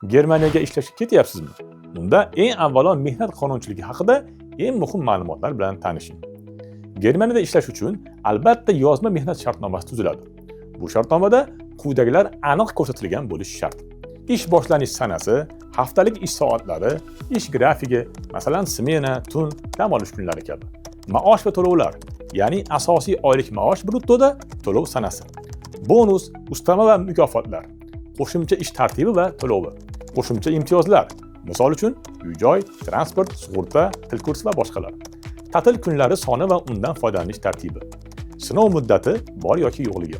Germaniyaga ishlashga ketyapsizmi? Unda eng avvalo mehnat qonunchiligi haqida eng muhim ma'lumotlar bilan tanishing. Germaniyada ishlash uchun albatta yozma mehnat shartnomasi tuziladi. Bu shartnomada quyidagilar aniq ko'rsatilgan bo'lishi shart. Ish boshlanish sanasi, haftalik ish soatlari, ish grafigi, masalan, smena, tun, dam olish kunlari kabi. Maosh va to'lovlar, ya'ni asosiy oylik maosh bruttoda, to'lov sanasi. Bonus, ustama va mukofotlar, qo'shimcha ish tartibi va to'lovi, qo'shimcha imtiyozlar, misol uchun uy-joy, transport, sug'urta, til kursi va boshqalar. Ta'til kunlari soni va undan foydalanish tartibi. Sinov muddati bor yoki yo'qligi.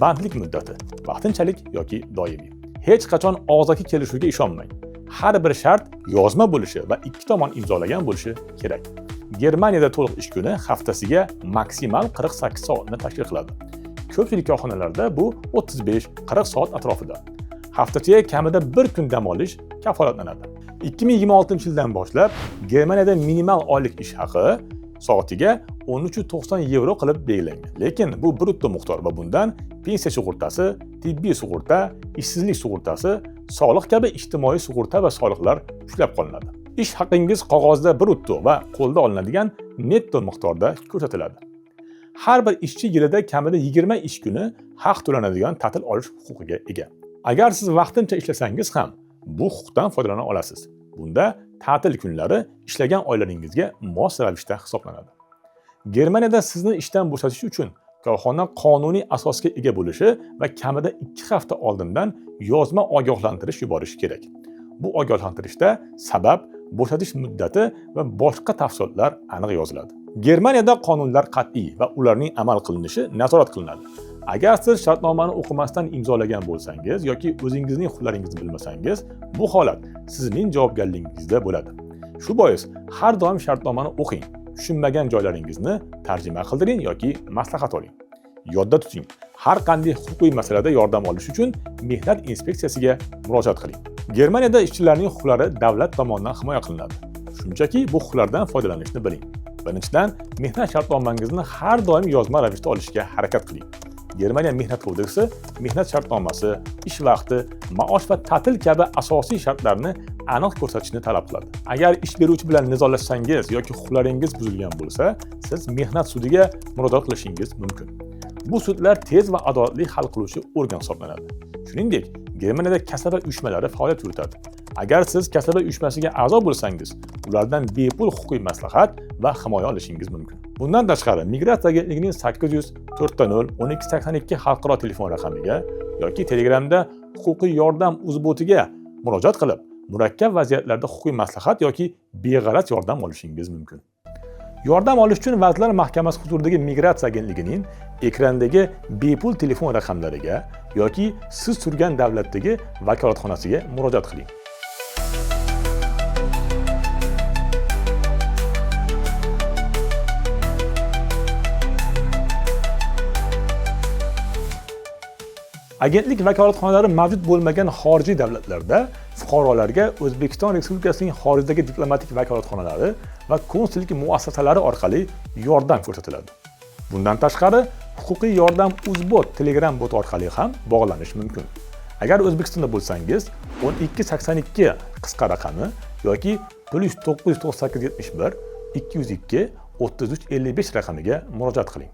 Bandlik muddati, vaqtinchalik yoki doimiy. Hech qachon og'zaki kelishuvga ishonmang. Har bir shart yozma bo'lishi va ikki tomon imzolagan bo'lishi kerak. Germaniyada to'liq ish kuni haftasiga maksimal 48 soatni tashkil qiladi. Ko'pchilik korxonalarda bu 35-40 soat atrofida. Haftasiga kamida bir kun dam olish kafolatlanadi. 2026-yildan boshlab Germaniyada minimal oylik ish haqi soatiga 13.90 yevro qilib belgilangan. Lekin bu brutto miqdor va bundan pensiya sug'urtasi, tibbiy sug'urta, ishsizlik sug'urtasi, soliq kabi ijtimoiy sug'urta va soliqlar ushlab qolinadi. Ish haqingiz qog'ozda brutto va qo'lda olinadigan netto miqdorda ko'rsatiladi. Har bir ishchi yilida kamida 20 ish kuni haq to'lanadigan ta'til olish huquqiga ega. Agar siz vaqtincha ishlasangiz ham bu huquqdan foydalana olasiz. Bunda ta'til kunlari ishlagan oylaringizga mos ravishda hisoblanadi. Germaniyada sizni ishdan bo'shatish uchun korxona qonuniy asosga ega bo'lishi va kamida 2 hafta oldindan yozma ogohlantirish yuborishi kerak. Bu ogohlantirishda sabab, bo'shatish muddati va boshqa tafsilotlar aniq yoziladi. Germaniyada qonunlar qat'iy va ularning amal qilinishi nazorat qilinadi. Agar siz shartnomani o'qimasdan imzolagan bo'lsangiz yoki o'zingizning huquqlaringizni bilmasangiz, bu holat sizning javobgarligingizda bo'ladi. Shu bois har doim shartnomani o'qing, tushunmagan joylaringizni tarjima qildiring yoki maslahat oling. Yodda tuting, har qanday huquqiy masalada yordam olish uchun mehnat inspeksiyasiga murojaat qiling. Germaniyada ishchilarning huquqlari davlat tomonidan himoya qilinadi. Shunchaki bu huquqlardan foydalanishni biling. Birinchidan, mehnat shartnomangizni har doim yozma ravishda olishga harakat qiling. Germaniya mehnat kodeksi mehnat shartnomasi, ish vaqti, maosh va ta'til kabi asosiy shartlarni aniq ko'rsatishni talab qiladi. Agar ish beruvchi bilan nizolashsangiz yoki huquqlaringiz buzilgan bo'lsa, siz mehnat sudiga murojaat qilishingiz mumkin. Bu sudlar tez va adolatli hal qiluvchi organ hisoblanadi. Shuningdek, Germaniyada kasaba uyushmalari faoliyat yuritadi. Agar siz kasaba uyushmasiga a'zo bo'lsangiz, ulardan bepul huquqiy maslahat va himoya olishingiz mumkin. Bundan tashqari, Migratsiya agentligining 800-400-1282 xalqaro telefon raqamiga yoki Telegramda huquqiy yordam uzbotiga murojaat qilib, murakkab vaziyatlarda huquqiy maslahat yoki beg'araz yordam olishingiz mumkin. Yordam olish uchun Vazirlar Mahkamasi huzuridagi Migratsiya agentligining ekrandagi bepul telefon raqamlariga yoki siz turgan davlatdagi vakolatxonasiga murojaat qiling. Agentlik vakolatxonalari mavjud bo'lmagan xorijiy davlatlarda fuqarolarga O'zbekiston Respublikasining xorijdagi diplomatik vakolatxonalari va konsullik muassasalari orqali yordam ko'rsatiladi. Bundan tashqari, huquqiy yordam uzbot Telegram bot orqali ham bog'lanish mumkin. Agar O'zbekistonda bo'lsangiz, 1282 qisqa raqami yoki +99871 202 3355 raqamiga murojaat qiling.